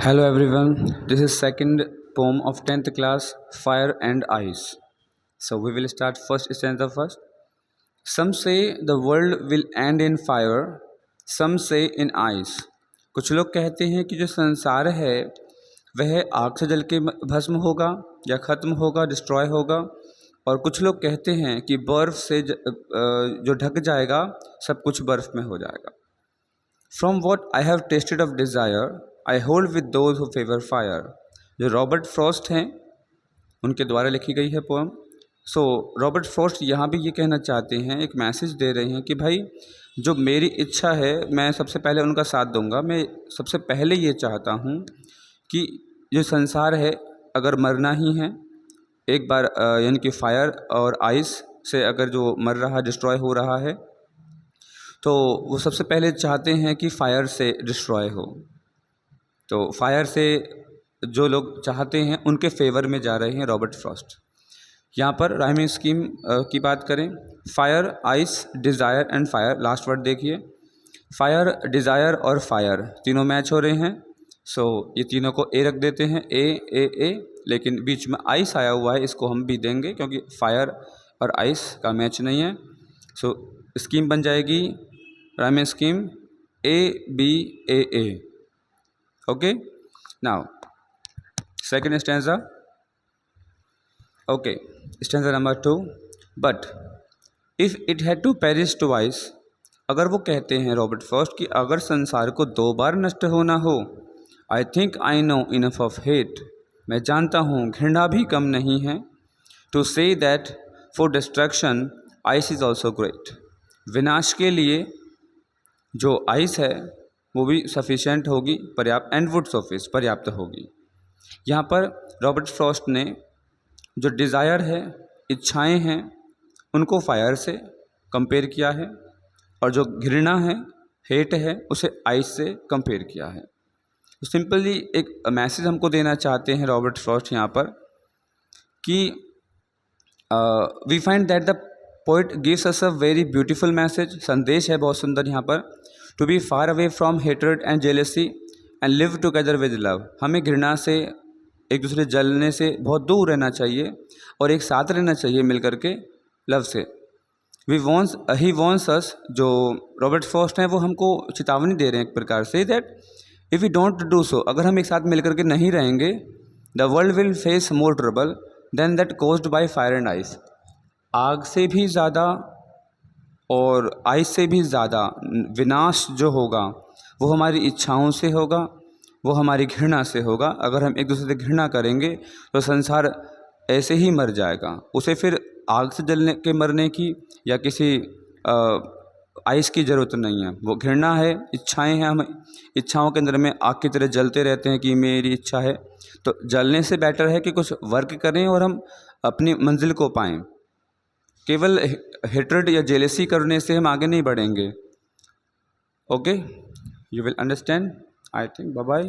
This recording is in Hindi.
Hello everyone, this is second poem of 10th class, Fire and Ice. So we will start first stanza first. Some say the world will end in fire, some say in ice. कुछ लोग कहते हैं कि जो संसार है वह आग से जल के भस्म होगा या ख़त्म होगा, डिस्ट्रॉय होगा। और कुछ लोग कहते हैं कि बर्फ़ से जो ढक जाएगा सब कुछ बर्फ़ में हो जाएगा। From what I have tasted of desire, I hold with those who favor fire. जो रॉबर्ट फ्रॉस्ट हैं उनके द्वारा लिखी गई है पोएम। रॉबर्ट फ्रॉस्ट यहाँ भी ये कहना चाहते हैं, एक मैसेज दे रहे हैं कि भाई जो मेरी इच्छा है मैं सबसे पहले उनका साथ दूंगा। मैं सबसे पहले ये चाहता हूँ कि जो संसार है अगर मरना ही है एक बार यानी कि फायर और आइस से अगर जो मर रहा डिस्ट्रॉय हो रहा है तो वो सबसे पहले चाहते हैं कि फायर से डिस्ट्रॉय हो। तो फायर से जो लोग चाहते हैं उनके फेवर में जा रहे हैं रॉबर्ट फ्रॉस्ट। यहाँ पर राइमिंग स्कीम की बात करें, fire, ice, desire and fire. Last word देखिए, फायर, डिज़ायर और फायर तीनों मैच हो रहे हैं। ये तीनों को ए रख देते हैं, ए, लेकिन बीच में आइस आया हुआ है, इसको हम बी देंगे क्योंकि फायर और आइस का मैच नहीं है। स्कीम बन जाएगी rhyming scheme A, B, A. Okay, now second stanza. Okay, stanza number 2. But if it had to perish twice, अगर वो कहते हैं रॉबर्ट फ्रॉस्ट कि अगर संसार को 2 बार नष्ट होना हो, I think I know enough of hate, मैं जानता हूँ घृणा भी कम नहीं है, to say that for destruction ice is also great, विनाश के लिए जो आइस है वो भी सफिशेंट होगी, पर्याप्त, एंड वुड सफिश, पर्याप्त होगी। यहाँ पर रॉबर्ट फ्रॉस्ट ने जो डिज़ायर है, इच्छाएं हैं, उनको फायर से कंपेयर किया है और जो घृणा है, हेट है, उसे आइस से कंपेयर किया है। सिंपली एक मैसेज हमको देना चाहते हैं रॉबर्ट फ्रॉस्ट यहाँ पर कि we find that the poet gives us a very beautiful message. संदेश है बहुत सुंदर यहाँ पर, to be far away from hatred and jealousy and live together with love. हमें घृणा से, एक दूसरे जलने से बहुत दूर रहना चाहिए और एक साथ रहना चाहिए मिल करके लव से। ही वॉन्ट्स अस, जो रॉबर्ट फ्रॉस्ट हैं वो हमको चेतावनी दे रहे हैं एक प्रकार से, that if we don't do so, अगर हम एक साथ मिल करके नहीं रहेंगे, the world will face more trouble than that caused by fire and ice. आग से भी ज़्यादा और आइस से भी ज़्यादा विनाश जो होगा वो हमारी इच्छाओं से होगा, वो हमारी घृणा से होगा। अगर हम एक दूसरे से घृणा करेंगे तो संसार ऐसे ही मर जाएगा। उसे फिर आग से जलने के मरने की या किसी आइस की ज़रूरत नहीं है। वो घृणा है, इच्छाएं हैं, हम इच्छाओं के अंदर में आग की तरह जलते रहते हैं कि मेरी इच्छा है। तो जलने से बेटर है कि कुछ वर्क करें और हम अपनी मंजिल को पाएं। केवल हेट्रेड या जेलेसी करने से हम आगे नहीं बढ़ेंगे। Okay, you will understand, I think. Bye bye.